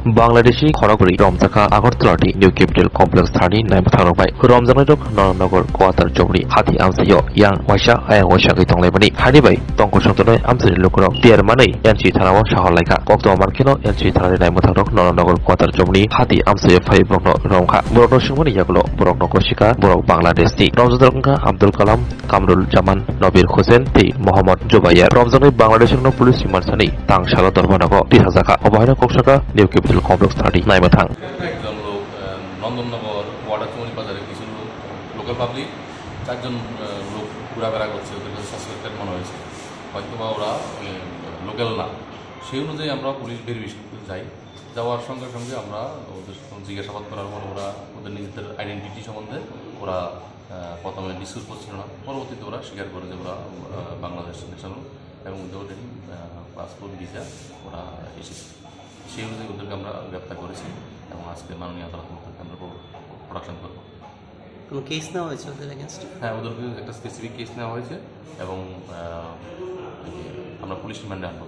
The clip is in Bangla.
বাংলাদেশি খড়গড়ি রমজাকা আগরতলাটি নিউ ক্যাপিটাল কমপ্লেক্স থানি नायब थांबाय रमजानाय दक नगर क्वार्टार जबरी हाथि आमसायो यां वाइसा आयां वाइसा गै तंलायमानि हानिबाय तंको संतोनाय आमसानि लोकनाव देरमानै एनसि थानाव साहरलायखा कक्तो मार्केनो एनसि थानानि नायब थांदक नगर क्वार्टार जबरी हाथि आमसायो फाइ ब्रकनो रंखा बरकनो सिंमनि यागलो बरकनो कसिका बरक बांलादेशनि रमजानका आब्दुल कलाम कामरुल जामान नबीर हुसैन थै मोहम्मद जुबायर रमजानाय बांलादेशनो पुलिस सिमानसानि तांसाला दरबानागो 3000 अबहायना कक्सका निउ क्यापिटाल कमप्लेक्स थानि नायब थां একজন লোক নন্দননগর ওয়াটার চৌমনি বাজারে কিছু লোক লোকাল পাবলিক 4 জন লোক ঘোরাফেরা করছে, ওদের কাছে সাসপেক্টেড মনে হয়েছে, হয়তোবা ওরা লোকাল না। সেই অনুযায়ী আমরা পুলিশ ভেরিফিকেশন যাই। যাওয়ার সঙ্গে সঙ্গে আমরা ওদের জিজ্ঞাসাবাদ করার পর ওদের নিজেদের আইডেন্টিটি সম্বন্ধে ওরা প্রথমে ডিসক্লোজ করছিল না, পরবর্তীতে ওরা স্বীকার করে যে ওরা বাংলাদেশ ন্যাশনাল এবং ওদের পাসপোর্ট ভিসা ওরা এসেছে। সেই অনুযায়ী ওদেরকে আমরা গ্রেপ্তার করেছি এবং আজকে মাননীয় আদালত আমরা প্রোডাকশন করব। কোনো কেস নেওয়া হয়েছে ওদের এগেনস্টে? হ্যাঁ, ওদেরকে একটা স্পেসিফিক কেস নেওয়া হয়েছে এবং আমরা পুলিশ রিমান্ডে আনবো।